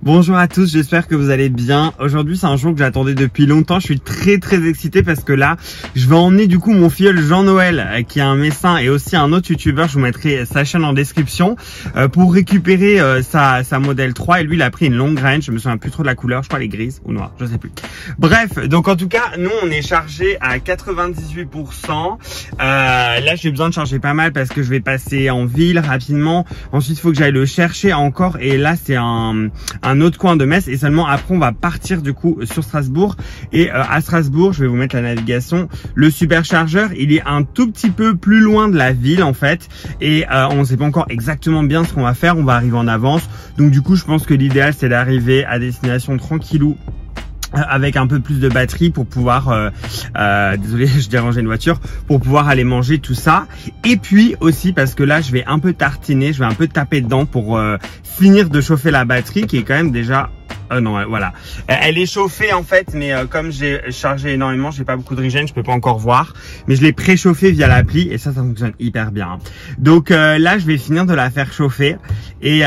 Bonjour à tous, j'espère que vous allez bien. Aujourd'hui c'est un jour que j'attendais depuis longtemps. Je suis très excité parce que là je vais emmener du coup mon filleul Jean-Noël qui est un médecin et aussi un autre youtubeur. Je vous mettrai sa chaîne en description pour récupérer sa modèle 3. Et lui il a pris une longue range, je me souviens plus trop de la couleur, je crois elle est grise ou noire, je sais plus. Bref, donc en tout cas nous on est chargé à 98%. Là j'ai besoin de charger pas mal parce que je vais passer en ville rapidement. Ensuite il faut que j'aille le chercher encore et là c'est un autre coin de Metz et seulement après on va partir du coup sur Strasbourg. Et à Strasbourg, je vais vous mettre la navigation, le superchargeur il est un tout petit peu plus loin de la ville en fait et on ne sait pas encore exactement bien ce qu'on va faire, on va arriver en avance. Donc du coup je pense que l'idéal c'est d'arriver à destination tranquillou avec un peu plus de batterie pour pouvoir désolé je dérangeais une voiture, pour pouvoir aller manger tout ça. Et puis aussi parce que là je vais un peu tartiner, je vais un peu taper dedans pour finir de chauffer la batterie qui est quand même déjà non voilà, elle est chauffée en fait, mais comme j'ai chargé énormément, j'ai pas beaucoup de régène, je peux pas encore voir, mais je l'ai préchauffé via l'appli et ça fonctionne hyper bien. Donc là je vais finir de la faire chauffer et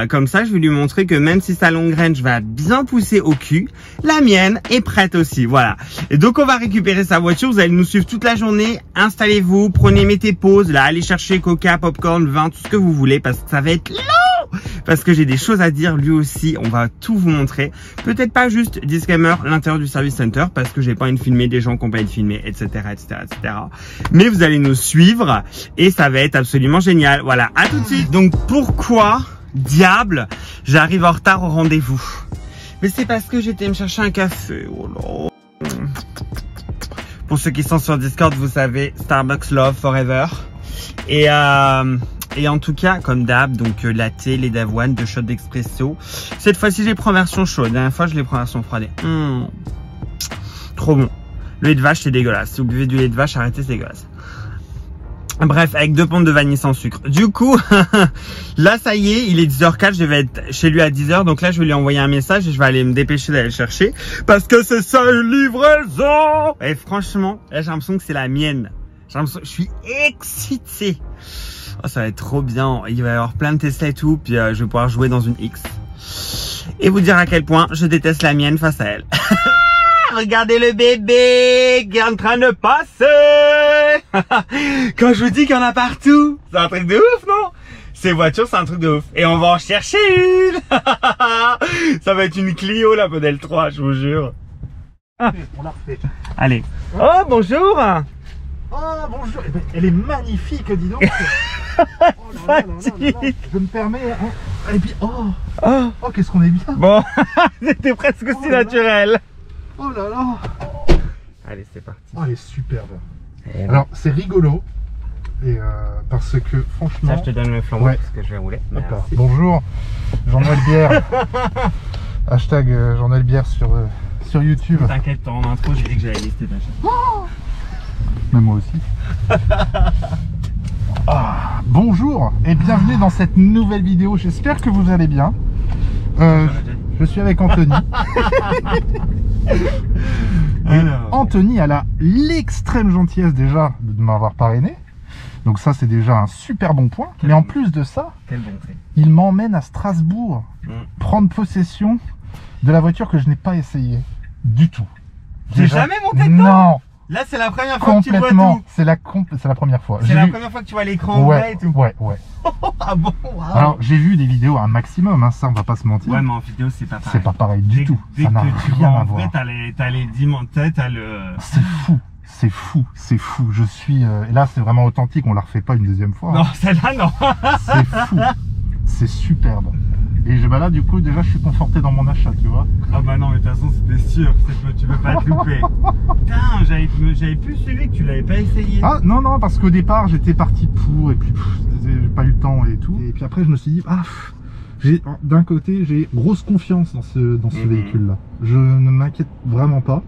comme ça je vais lui montrer que même si sa longue range va bien pousser au cul, la mienne est prête aussi. Voilà, et donc on va récupérer sa voiture, vous allez nous suivre toute la journée. Installez-vous, mettez pause là, allez chercher coca, popcorn, vin, tout ce que vous voulez parce que ça va être long. Parce que j'ai des choses à dire lui aussi, on va tout vous montrer. Peut-être pas juste, disclaimer, l'intérieur du service center parce que j'ai pas envie de filmer des gens qui ont pas envie de filmer, etc. Mais vous allez nous suivre et ça va être absolument génial. Voilà, à tout de suite. Donc pourquoi, diable, j'arrive en retard au rendez-vous? Mais c'est parce que j'étais me chercher un café. Oh là. Pour ceux qui sont sur Discord, vous savez, Starbucks Love Forever. Et en tout cas, comme d'hab, donc latte, lait d'avoine, 2 shots d'expresso. Cette fois-ci, je les prends en version chaude. La dernière fois, je les prends en version froide. Trop bon. Le lait de vache, c'est dégueulasse. Si vous buvez du lait de vache, arrêtez, c'est dégueulasse. Bref, avec 2 pompes de vanille sans sucre. Du coup, là, ça y est, il est 10h04. Je vais être chez lui à 10h. Donc là, je vais lui envoyer un message et je vais aller me dépêcher d'aller le chercher. Parce que c'est ça, une livraison. Et franchement, là, j'ai l'impression que c'est la mienne. Je suis excité. Oh, ça va être trop bien. Il va y avoir plein de Tesla et tout. Puis je vais pouvoir jouer dans une X. Et vous dire à quel point je déteste la mienne face à elle. Regardez le bébé qui est en train de passer. Quand je vous dis qu'il y en a partout, c'est un truc de ouf, non? Ces voitures, c'est un truc de ouf. Et on va en chercher une. Ça va être une Clio, la modèle 3, je vous jure. On l'a refait. Allez. Oh, bonjour. Oh bonjour, elle est magnifique, dis donc. Oh là là. Je me permets. Hein. Et puis oh qu'est-ce qu'on est bien. Bon, c'était presque aussi naturel. Oh là là. Allez, c'est parti. Oh, elle est superbe. Alors c'est rigolo et parce que franchement. Ça, je te donne le flambeau parce que je vais rouler. Bonjour, Jean-Noël Bière. Hashtag Jean-Noël Bière sur YouTube. T'inquiète, en intro, j'ai dit que j'allais lister ta chaîne. Mais moi aussi. Bonjour et bienvenue dans cette nouvelle vidéo. J'espère que vous allez bien. Je suis avec Anthony. Anthony a l'extrême gentillesse déjà de m'avoir parrainé. Donc ça c'est déjà un super bon point. Mais en plus de ça, il m'emmène à Strasbourg prendre possession de la voiture que je n'ai pas essayée du tout. J'ai jamais monté dedans. Non. Là, c'est la première fois que tu vois tout. C'est la première fois. C'est la première fois que tu vois l'écran vrai et tout. Ouais. Ah bon, wow. Alors, j'ai vu des vidéos un maximum, hein, ça, on va pas se mentir. Ouais, mais en vidéo, c'est pas pareil. C'est pas pareil du tout. Ça n'a rien à voir. T'as les dimanches, t'as le... C'est fou. Je suis... Et là, c'est vraiment authentique, on la refait pas une deuxième fois. Non, celle-là, non. C'est fou. C'est superbe. Et là, du coup, déjà, je suis conforté dans mon achat, tu vois. Ah bah non, mais de toute façon, c'était sûr. Tu peux pas te louper. Putain, j'avais plus suivi que tu l'avais pas essayé. Ah non, parce qu'au départ, j'étais parti pour, et puis j'ai pas eu le temps et tout. Et puis après, je me suis dit, d'un côté, j'ai grosse confiance dans ce véhicule-là. Je ne m'inquiète vraiment pas.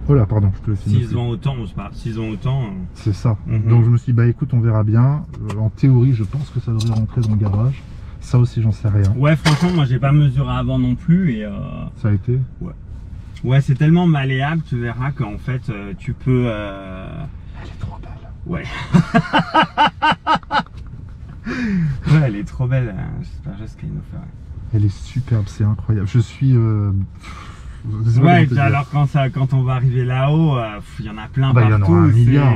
Oh là, pardon, je te laisse. S'ils ont autant, on se parle. S'ils ont autant... C'est ça. Donc je me suis dit, écoute, on verra bien. En théorie, je pense que ça devrait rentrer dans le garage. Ça aussi, j'en sais rien. Ouais, franchement, moi, j'ai pas mesuré avant non plus et... Ça a été? Ouais, c'est tellement malléable, tu verras qu'en fait, tu peux... Elle est trop belle. Ouais. Ouais, elle est trop belle. J'espère juste qu'elle nous fait... Elle est superbe, c'est incroyable. Je suis... ouais, alors quand on va arriver là-haut, il y en a plein partout. Il y en aura un milliard.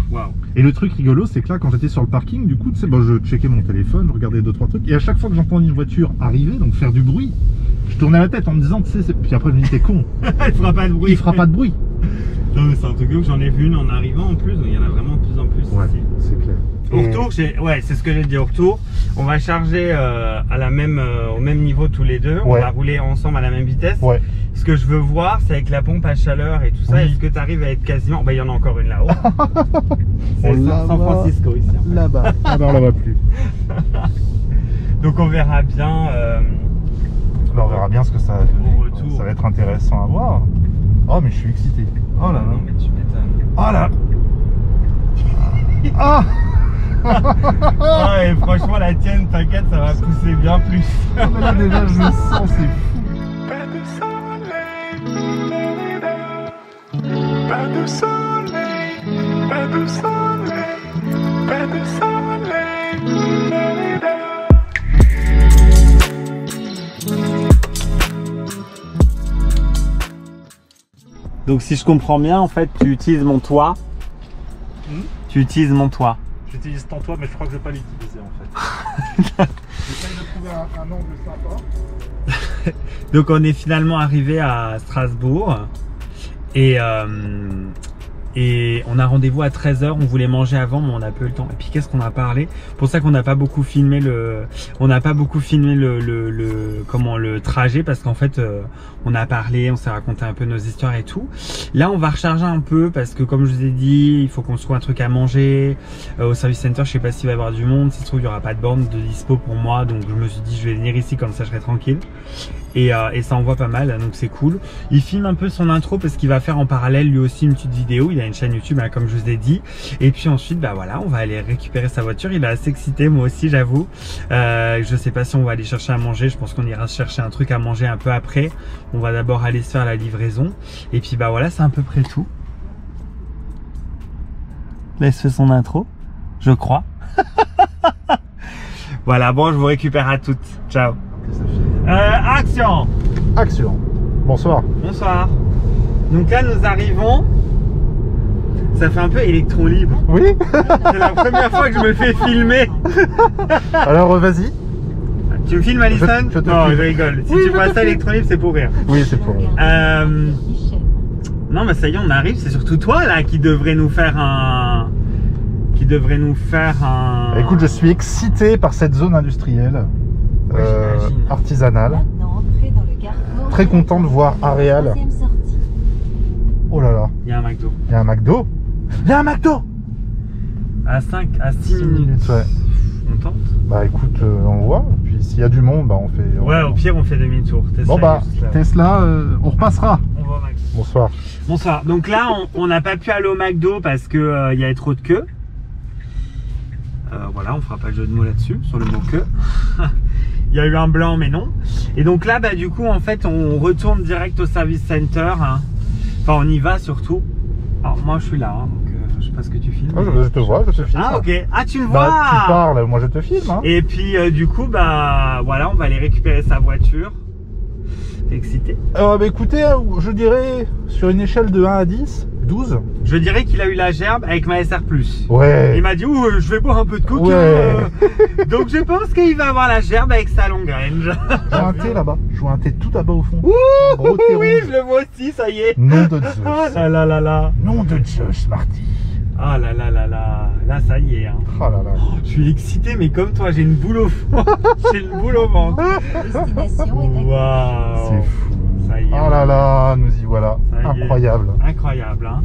Waouh. Et le truc rigolo, c'est que là, quand j'étais sur le parking, du coup, tu sais, bon, je checkais mon téléphone, je regardais 2-3 trucs, et à chaque fois que j'entendais une voiture arriver, donc faire du bruit, je tournais la tête en me disant, tu sais, puis après je me dis, t'es con. Il fera pas de bruit. Il fera pas de bruit. Non, mais c'est un truc que j'en ai vu une en arrivant en plus, donc il y en a vraiment de plus en plus. Ouais, ici. c'est clair. Au retour, c'est ce que j'ai dit au retour. On va charger au même niveau tous les deux. Ouais. On va rouler ensemble à la même vitesse. Ouais. Ce que je veux voir, c'est avec la pompe à chaleur et tout ça. Est-ce que tu arrives à être quasiment... Bah, il y en a encore une là-haut. C'est San Francisco ici. En fait. Là-bas. Ah non, on la voit plus. Donc on verra bien. On verra bien ce que ça va donner. Au retour. Ça va être intéressant à voir. Oh, mais je suis excité. Oh là là. Non, mais tu m'étonnes. Oh là. Ah. Ah, et franchement, la tienne, t'inquiète, ça va pousser bien plus. Oh, mais là, déjà, je le sens, c'est fou. Pas de soleil, pas de soleil, pas de soleil, pas de soleil. Donc si je comprends bien, en fait, tu utilises mon toit. Tu utilises mon toit. J'utilise ton toit, mais je crois que je vais pas l'utiliser en fait. J'essaye de trouver un angle sympa. Donc on est finalement arrivé à Strasbourg et on a rendez-vous à 13 h. On voulait manger avant, mais on n'a pas eu le temps. Et puis qu'est-ce qu'on a parlé? Pour ça qu'on n'a pas beaucoup filmé le trajet, parce qu'en fait on a parlé, on s'est raconté un peu nos histoires et tout. Là on va recharger un peu parce que comme je vous ai dit, il faut qu'on se trouve un truc à manger au service center. Je sais pas s'il va y avoir du monde. Si se trouve il y aura pas de borne de dispo pour moi, donc je me suis dit je vais venir ici, comme ça je serai tranquille. Et ça envoie pas mal, donc c'est cool. Il filme un peu son intro parce qu'il va faire en parallèle lui aussi une petite vidéo. Il a une chaîne YouTube, hein, comme je vous ai dit. Et puis ensuite, bah voilà, on va aller récupérer sa voiture. Il est assez excité, moi aussi, j'avoue. Je sais pas si on va aller chercher à manger. Je pense qu'on ira chercher un truc à manger un peu après. On va d'abord aller se faire la livraison. Et puis bah voilà, c'est à peu près tout. Là, il se fait son intro, je crois. Voilà, bon, je vous récupère à toutes. Ciao. Action! Action. Bonsoir. Bonsoir. Donc là nous arrivons. Ça fait un peu électron libre. Oui. C'est la première fois que je me fais filmer. Alors vas-y. Tu me filmes, Alison? Je te Non, filme. je rigole. Si Oui, tu je vois te ça filme. électron libre, c'est pour rire. Oui, c'est pour. Non mais ça y est, on arrive. C'est surtout toi là qui devrait nous faire un... Écoute, je suis excité par cette zone industrielle. Ouais, j'imagine. Artisanale. Très content de voir Aréal. Oh là là, Il y a un McDo. il y a un McDo. Il y a un McDo. À 6 minutes. Ouais. On tente? Bah écoute, on voit. Puis s'il y a du monde, bah on fait. Ouais, au pire on fait demi-tour. Bon bah, Tesla, on repassera. On va au McDo. Bonsoir. Bonsoir. Donc là, on n'a pas pu aller au McDo parce que il y avait trop de queue. Voilà, on fera pas de jeu de mots là-dessus, sur le mot queue. Il y a eu un blanc, mais non. Et donc là, bah du coup, en fait, on retourne direct au service center. Hein. Enfin, on y va surtout. Alors moi, je suis là, hein, donc je sais pas ce que tu filmes. Ah, je te vois, je te filme. Ah ok. Ah, tu me vois. Bah tu parles, moi je te filme. Hein. Et puis du coup, bah voilà, on va aller récupérer sa voiture. T'es excité? Bah écoutez, je dirais sur une échelle de 1 à 10, 12. Je dirais qu'il a eu la gerbe avec ma SR+. Ouais. Il m'a dit, ouh, je vais boire un peu de coca. Ouais. Donc je pense qu'il va avoir la gerbe avec sa longue range. Je vois un thé là-bas. Je vois un thé tout là-bas au fond. Ouh, Un gros thé oui, rouge. je le vois aussi, ça y est. Nom de Zeus. Oh là là là là. Nom de Zeus, Marty. Ah là là là là. Là, ça y est. Hein. Oh là là. Je suis excité, mais comme toi, j'ai une boule au fond. J'ai une boule au ventre. Waouh. C'est fou. Ça y est. Oh là là, nous y voilà. Ça y est. Incroyable. Incroyable, hein.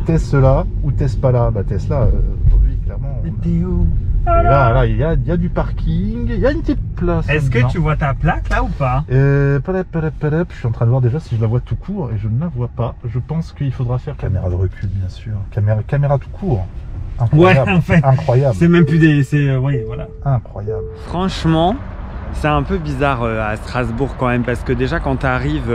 Tesla ou Tesla? Bah Tesla, aujourd'hui, clairement. T'es où? Et là, il y a du parking, il y a une petite place. Est-ce que dedans. tu vois ta plaque là ou pas? Je suis en train de voir déjà si je la vois tout court et je ne la vois pas. Je pense qu'il faudra faire caméra de recul, bien sûr. Caméra tout court. Incroyable. Ouais, en fait. Incroyable. C'est même plus des... Oui, voilà. Incroyable. Franchement, c'est un peu bizarre à Strasbourg quand même, parce que déjà quand tu arrives,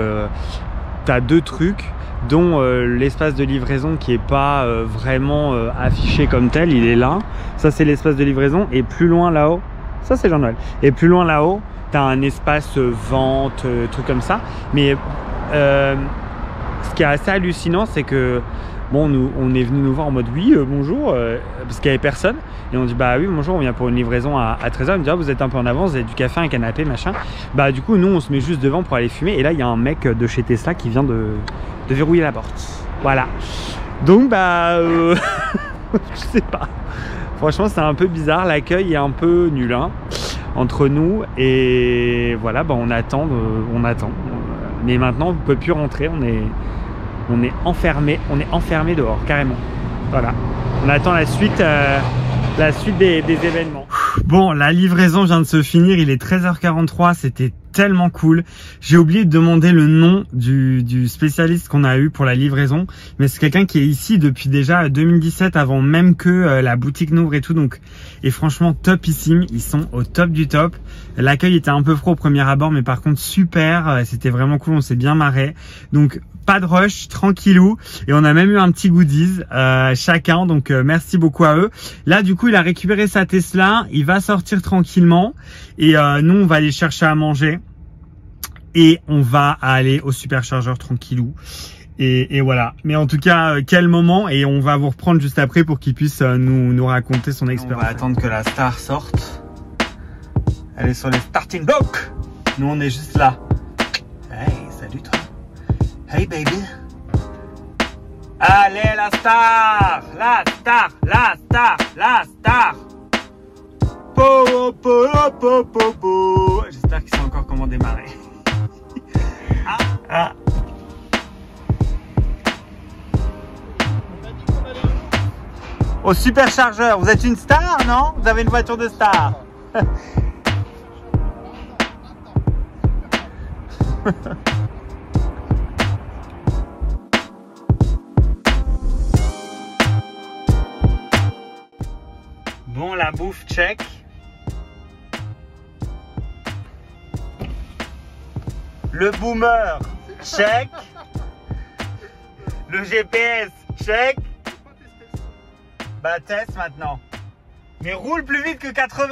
tu as deux trucs, dont l'espace de livraison qui est pas vraiment affiché comme tel, il est là. Ça c'est l'espace de livraison, et plus loin là-haut, Ça c'est Jean-Noël. Et plus loin là-haut, tu as un espace vente, truc comme ça. Mais ce qui est assez hallucinant, c'est que bon, on est venu nous voir en mode oui, bonjour, parce qu'il n'y avait personne. Et on dit bah oui, bonjour, on vient pour une livraison à 13h. On me dit ah, vous êtes un peu en avance, vous avez du café, un canapé, machin. Bah du coup, nous on se met juste devant pour aller fumer. Et là, il y a un mec de chez Tesla qui vient de verrouiller la porte. Voilà. Donc bah, je sais pas. Franchement, c'est un peu bizarre. L'accueil est un peu nul hein, entre nous. Et voilà, bah on attend. Mais maintenant, on ne peut plus rentrer. On est enfermé dehors, carrément. Voilà. On attend la suite des événements. Bon, la livraison vient de se finir. Il est 13h43. C'était tellement cool. J'ai oublié de demander le nom du spécialiste qu'on a eu pour la livraison. Mais c'est quelqu'un qui est ici depuis déjà 2017, avant même que la boutique n'ouvre et tout. Donc, et franchement, topissime. Ils sont au top du top. L'accueil était un peu froid au premier abord, mais par contre, super. C'était vraiment cool. On s'est bien marré. Donc, pas de rush, tranquillou. Et on a même eu un petit goodies chacun. Donc, merci beaucoup à eux. Là, du coup, il a récupéré sa Tesla. Il va sortir tranquillement. Et nous, on va aller chercher à manger. Et on va aller au superchargeur tranquillou. Et voilà. Mais en tout cas, quel moment. Et on va vous reprendre juste après pour qu'il puisse nous raconter son expérience. On va attendre que la star sorte. Elle est sur les starting blocks. Nous, on est juste là. Hey, salut toi. Hey baby. Allez la star. La star. La star. La star. Po, po, po, po, po. J'espère qu'ils savent encore comment démarrer. Ah. Au superchargeur, vous êtes une star, non? Vous avez une voiture de star. Bon, la bouffe, check. Le boomer, check. Le GPS, check. Bah test maintenant. Mais roule plus vite que 80.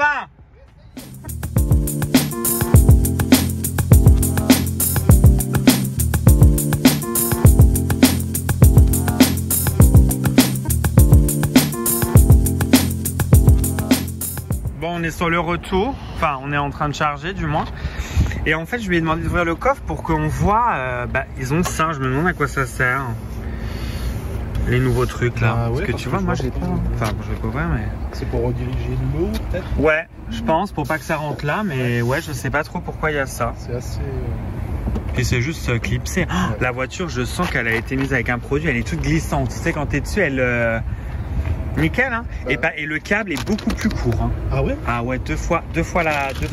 Bon, on est sur le retour. Enfin, on est en train de charger du moins. Et en fait, je lui ai demandé d'ouvrir le coffre pour qu'on voit. Ils ont ça. Je me demande à quoi ça sert. Les nouveaux trucs là. Ah ouais, parce que tu vois, moi j'ai pas. Enfin, je vais pas ouvrir, mais. C'est pour rediriger l'eau peut-être. Ouais, je pense, pour pas que ça rentre là, mais ouais, je sais pas trop pourquoi il y a ça. C'est assez. Puis c'est juste clipsé. Ouais. Oh, la voiture, je sens qu'elle a été mise avec un produit, elle est toute glissante. Tu sais, quand t'es dessus, elle. Nickel, hein. Et le câble est beaucoup plus court. Hein. Ah ouais? Ah ouais, deux fois.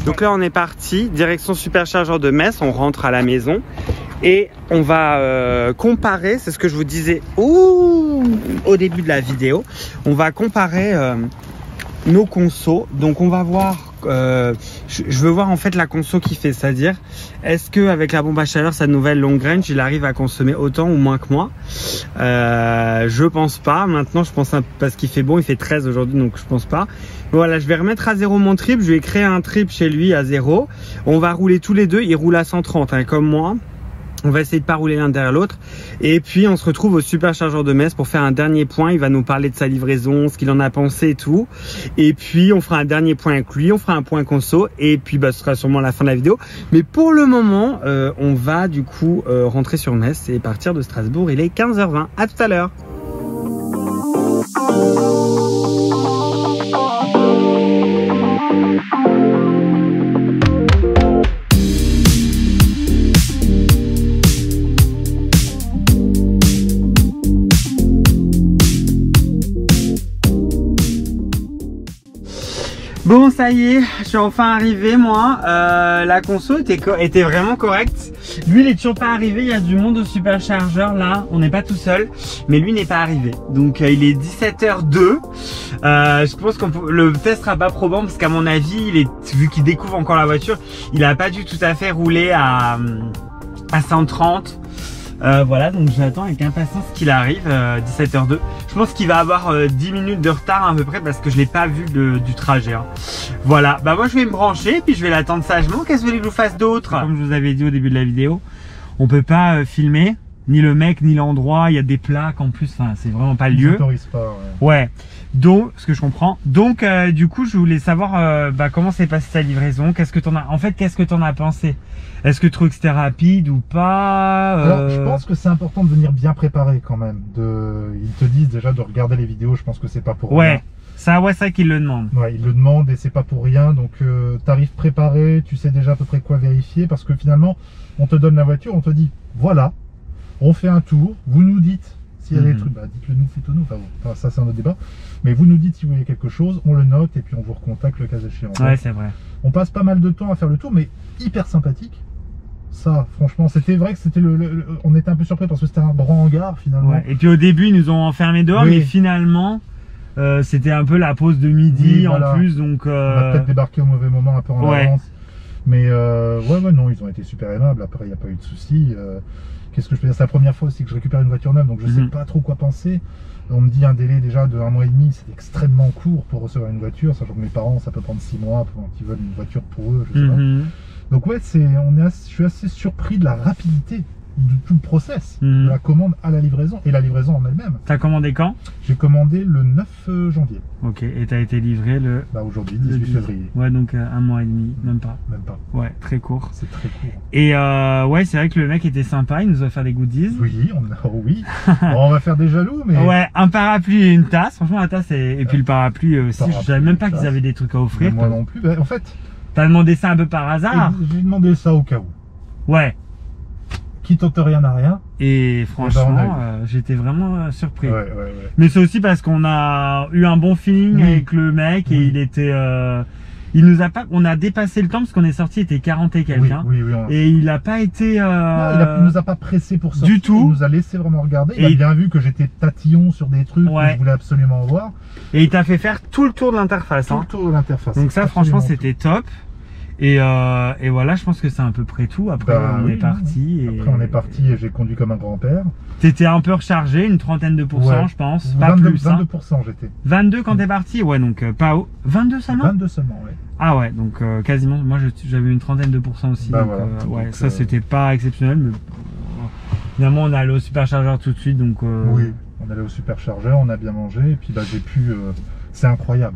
Donc là, on est parti, direction superchargeur de Metz, on rentre à la maison. Et on va comparer, c'est ce que je vous disais au début de la vidéo, on va comparer nos consos. Donc on va voir, je veux voir en fait la conso qui fait, c'est-à-dire est-ce que avec la pompe à chaleur, sa nouvelle long range, il arrive à consommer autant ou moins que moi. Je pense pas. Maintenant je pense parce qu'il fait bon, il fait 13 aujourd'hui, donc je pense pas. Voilà, je vais remettre à 0 mon trip, je vais créer un trip chez lui à 0. On va rouler tous les deux, il roule à 130 hein, comme moi. On va essayer de pas rouler l'un derrière l'autre. Et puis, on se retrouve au superchargeur de Metz pour faire un dernier point. Il va nous parler de sa livraison, ce qu'il en a pensé et tout. Et puis, on fera un dernier point avec lui. On fera un point conso. Et puis, ce sera sûrement la fin de la vidéo. Mais pour le moment, on va du coup rentrer sur Metz et partir de Strasbourg. Il est 15h20. À tout à l'heure. Bon, ça y est, je suis enfin arrivé moi. La conso était vraiment correcte. Lui, il est toujours pas arrivé. Il y a du monde au superchargeur là. On n'est pas tout seul, mais lui n'est pas arrivé. Donc il est 17h02. Je pense que le test sera pas probant parce qu'à mon avis, vu qu'il découvre encore la voiture, il a pas dû tout à fait rouler à 130. Voilà, donc j'attends avec impatience qu'il arrive, 17h02. Je pense qu'il va avoir 10 minutes de retard à peu près parce que je l'ai pas vu du trajet. Hein. Voilà, bah moi je vais me brancher puis je vais l'attendre sagement. Qu'est-ce que vous voulez que je vous fasse d'autre? Comme je vous avais dit au début de la vidéo, on peut pas filmer ni le mec ni l'endroit. Il y a des plaques en plus, enfin c'est vraiment pas le lieu. Ils autorisent pas. Ouais. Donc, ce que je comprends. Donc, du coup, je voulais savoir comment s'est passée ta livraison. Qu'est-ce que t'en as, en fait, qu'est-ce que t'en as pensé? Est-ce que tu trouves que c'était rapide ou pas? Alors, je pense que c'est important de venir bien préparé quand même. Ils te disent déjà de regarder les vidéos. Je pense que c'est pas pour rien. Ça, ouais, ça qu'ils le demandent. Ouais, ils le demandent et c'est pas pour rien. Donc, t'arrives préparé, tu sais déjà à peu près quoi vérifier parce que finalement, on te donne la voiture, on te dit, voilà, on fait un tour, vous nous dites. S'il y a des trucs, bah, dites-le nous, plutôt nous. Enfin, ça, c'est un autre débat. Mais vous nous dites si vous voyez quelque chose, on le note et puis on vous recontacte le cas échéant. Ouais, c'est vrai. On passe pas mal de temps à faire le tour, mais hyper sympathique. Ça, franchement, c'était vrai que c'était on était un peu surpris parce que c'était un grand hangar finalement. Ouais. Et puis au début, ils nous ont enfermés dehors, mais finalement, c'était un peu la pause de midi en plus. Donc, on a peut-être débarqué au mauvais moment, un peu en avance. Mais non, ils ont été super aimables. Après, il n'y a pas eu de soucis. Qu'est-ce que je peux dire? C'est la première fois aussi que je récupère une voiture neuve, donc je sais pas trop quoi penser. On me dit un délai déjà de 1 mois et demi, c'est extrêmement court pour recevoir une voiture, sachant que mes parents, ça peut prendre 6 mois pour qu'ils veulent une voiture pour eux, je sais pas. Donc ouais, je suis assez surpris de la rapidité de tout le process, de la commande à la livraison et la livraison en elle-même. T'as commandé quand? J'ai commandé le 9 janvier. Ok, et t'as été livré le... Bah aujourd'hui, 18 février. Ouais, donc 1 mois et demi, même pas. Même pas. Ouais, très court. C'est très court. Et ouais, c'est vrai que le mec était sympa, il nous a fait des goodies. Oui, oui. Bon, on va faire des jaloux, mais... Ouais, un parapluie et une tasse. Franchement, la tasse et puis le parapluie aussi. Je savais même pas qu'ils avaient des trucs à offrir. Moi non plus. Bah, en fait... T'as demandé ça un peu par hasard? J'ai demandé ça au cas où. Ouais. Qui tente rien à rien. Et franchement, j'étais vraiment surpris. Ouais. Mais c'est aussi parce qu'on a eu un bon feeling avec le mec et il était... il nous a pas... On a dépassé le temps parce qu'on est sorti, il était 40 et quelqu'un. Et il a pas été... Non, il nous a pas pressé pour sortir. Du tout. Il nous a laissé vraiment regarder. Il a bien vu que j'étais tatillon sur des trucs que je voulais absolument voir. Et il t'a fait faire tout le tour de l'interface. Tout le tour de l'interface. Donc ça, franchement, c'était top. Et voilà, je pense que c'est à peu près tout. Après, on est parti. Après, on est parti et j'ai conduit comme un grand-père. T'étais un peu rechargé, une trentaine de pourcents, je pense. Pas 22, plus. 22% j'étais. 22 quand t'es parti? Ouais, donc pas haut. 22 seulement? 22 seulement, ouais. Ah ouais, donc quasiment. Moi, j'avais une trentaine de pourcents aussi. Bah donc, voilà. Ouais, ça, c'était pas exceptionnel. Mais finalement, on est allé au superchargeur tout de suite. Donc, oui, on est allé au superchargeur, on a bien mangé. Et puis, bah, j'ai pu. C'est incroyable.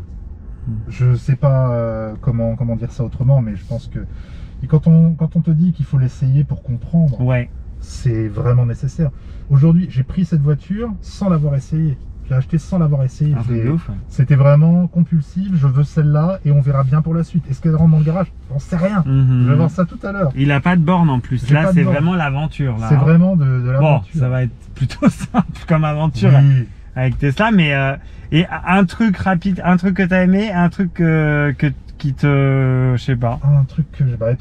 Je sais pas comment dire ça autrement, mais je pense que quand on te dit qu'il faut l'essayer pour comprendre, c'est vraiment nécessaire. Aujourd'hui, j'ai pris cette voiture sans l'avoir essayée. Je l'ai acheté sans l'avoir essayé. C'était vraiment compulsif. Je veux celle-là et on verra bien pour la suite. Est-ce qu'elle rentre dans le garage? J'en sais rien. Je vais voir ça tout à l'heure. Il a pas de borne en plus. Là, c'est vraiment l'aventure. C'est vraiment de l'aventure. Bon, ça va être plutôt simple comme aventure. Avec Tesla, mais et un truc rapide, un truc que t'as aimé, un truc qui te, je sais pas.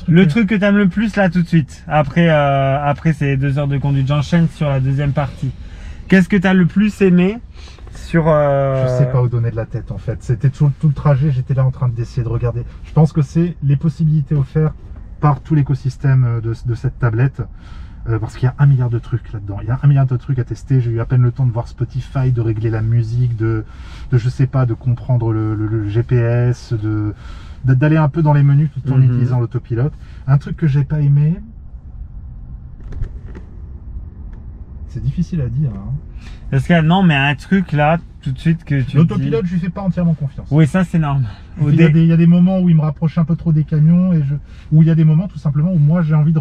Le truc que t'aimes le plus là tout de suite. Après ces 2 heures de conduite, j'enchaîne sur la deuxième partie. Qu'est-ce que t'as le plus aimé sur Je sais pas où donner de la tête en fait. C'était tout le trajet, j'étais là en train d'essayer de regarder. Je pense que c'est les possibilités offertes par tout l'écosystème de cette tablette. Parce qu'il y a 1 milliard de trucs là-dedans. Il y a 1 milliard de trucs à tester. J'ai eu à peine le temps de voir Spotify, de régler la musique, de je sais pas, de comprendre le GPS, d'aller un peu dans les menus tout en utilisant l'autopilote. Un truc que j'ai pas aimé, c'est difficile à dire. Hein. Parce que non, mais un truc là, tout de suite que tu l'autopilote, je lui fais pas entièrement confiance. Oui, ça c'est normal. Il y a des moments où il me rapproche un peu trop des camions où il y a des moments tout simplement où moi j'ai envie de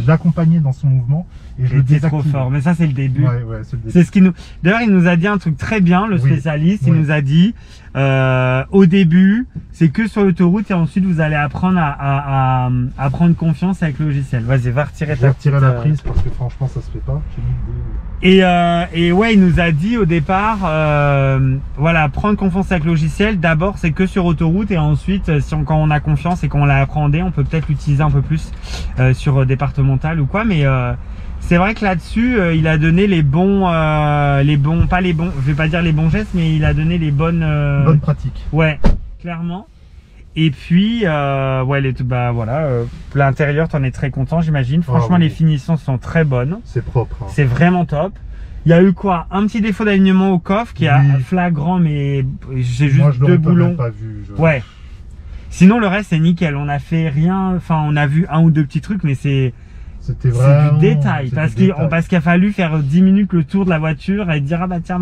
l'accompagner dans son mouvement et je le désactive. Trop fort, mais ça c'est le début. Ouais, c'est le début. C'est ce qui nous. D'ailleurs, il nous a dit un truc très bien, le spécialiste. Il nous a dit au début, c'est que sur l'autoroute et ensuite vous allez apprendre à prendre confiance avec le logiciel. Vas-y, va retirer ta petite, la prise parce que franchement ça se fait pas. Et ouais, il nous a dit au départ, voilà, prendre confiance avec le logiciel. D'abord, c'est que sur autoroute et ensuite, quand on a confiance et qu'on l'a appréhendé, on peut peut-être l'utiliser un peu plus sur départemental ou quoi. Mais c'est vrai que là-dessus, il a donné je vais pas dire les bons gestes, mais il a donné les bonnes pratiques. Ouais, clairement. Et puis, ouais, bah voilà, l'intérieur, t'en es très content, j'imagine. Franchement, les finitions sont très bonnes. C'est propre. Hein. C'est vraiment top. Il y a eu quoi? Un petit défaut d'alignement au coffre qui est flagrant, mais j'ai juste deux boulons. Pas vu, Ouais. Sinon, le reste, c'est nickel. On a fait rien, enfin, on a vu un ou deux petits trucs, mais c'est du détail. Parce qu'il a fallu faire 10 minutes le tour de la voiture et dire, ah bah tiens.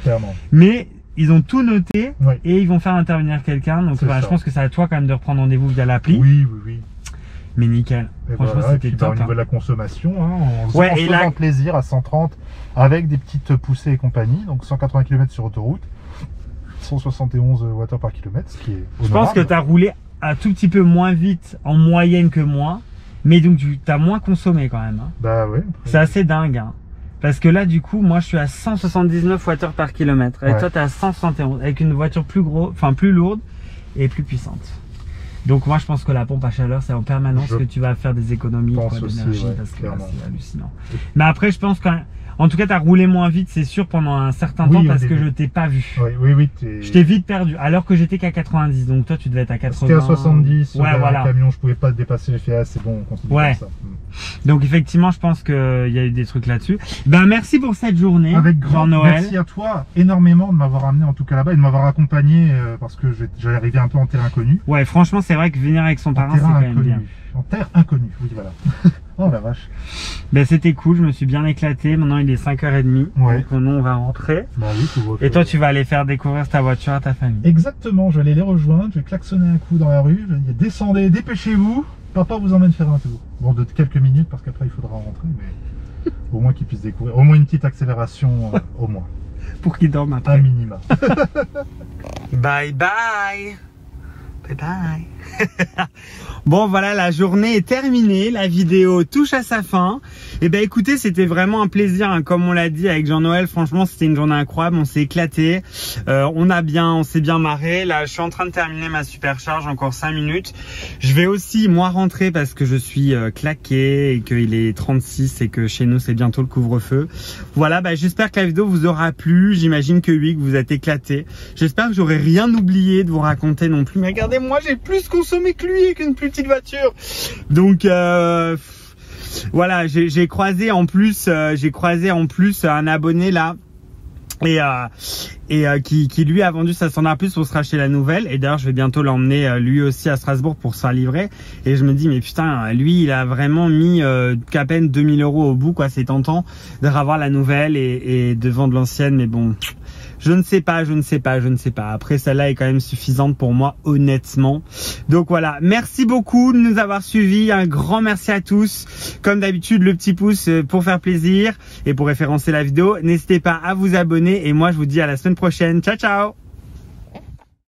Clairement. Mais ils ont tout noté et ils vont faire intervenir quelqu'un. Donc, bah, je pense que c'est à toi quand même de reprendre rendez-vous via l'appli. Oui. Mais nickel. Et franchement, voilà, c'était top. Au niveau de la consommation, hein, on se faisant plaisir à 130 avec des petites poussées et compagnie. Donc 180 km sur autoroute, 171 Wh par kilomètre, ce qui est honorable. Je pense que tu as roulé un tout petit peu moins vite en moyenne que moi. Mais donc tu as moins consommé quand même. Hein. Bah ouais. C'est assez dingue. Hein. Parce que là, du coup, moi je suis à 179 Wh par kilomètre. Et toi, tu es à 171 avec une voiture plus lourde et plus puissante. Donc moi je pense que la pompe à chaleur c'est en permanence que tu vas faire des économies d'énergie parce que c'est hallucinant. Mais après je pense qu'en tout cas tu as roulé moins vite c'est sûr pendant un certain temps parce que je t'ai pas vu. Oui, je t'ai vite perdu alors que j'étais qu'à 90 donc toi tu devais être à 80. C'était à 70, ouais, voilà. Le camion je pouvais pas dépasser, j'ai fait c'est bon on continue comme ça. Donc effectivement je pense qu'il y a eu des trucs là-dessus. Ben merci pour cette journée. Avec grand Noël. Merci à toi énormément de m'avoir amené en tout cas là-bas et de m'avoir accompagné parce que j'allais arriver un peu en terrain inconnu. Ouais franchement c'est vrai que venir avec son parrain c'est quand même bien. En terre inconnue, oui voilà. Oh la vache. Ben c'était cool, je me suis bien éclaté. Maintenant il est 5h30. Ouais. Donc nous on va rentrer. Bah oui, et toi tu vas aller faire découvrir ta voiture à ta famille. Exactement, je vais aller les rejoindre, je vais klaxonner un coup dans la rue, je vais dire descendez, dépêchez-vous. Papa vous emmène faire un tour. Bon de quelques minutes parce qu'après il faudra rentrer, mais au moins qu'il puisse découvrir. Au moins une petite accélération au moins. Pour qu'il dorme après. Un minima. Bye bye. Bye bye. Bon voilà, la journée est terminée, la vidéo touche à sa fin. Et ben écoutez, c'était vraiment un plaisir, hein, comme on l'a dit avec Jean-Noël. Franchement, c'était une journée incroyable, on s'est éclaté, on s'est bien marré. Là, je suis en train de terminer ma supercharge, encore 5 minutes. Je vais aussi moi rentrer parce que je suis claqué et qu'il est 36 et que chez nous c'est bientôt le couvre-feu. Voilà, bah, j'espère que la vidéo vous aura plu. J'imagine que oui, que vous êtes éclatés. J'espère que j'aurai rien oublié de vous raconter non plus. Mais regardez, moi j'ai plus consommé que lui et qu'une plus petite voiture. Donc voilà, j'ai croisé en plus un abonné là et qui lui a vendu sa Standard Plus pour se racheter la nouvelle. Et d'ailleurs je vais bientôt l'emmener lui aussi à Strasbourg pour se faire livrer. Et je me dis mais putain, lui il a vraiment mis qu'à peine 2000 € au bout quoi. C'est tentant de revoir la nouvelle et de vendre l'ancienne, mais bon. Je ne sais pas. Après, celle-là est quand même suffisante pour moi, honnêtement. Donc voilà, merci beaucoup de nous avoir suivis. Un grand merci à tous. Comme d'habitude, le petit pouce pour faire plaisir et pour référencer la vidéo. N'hésitez pas à vous abonner et moi, je vous dis à la semaine prochaine. Ciao, ciao!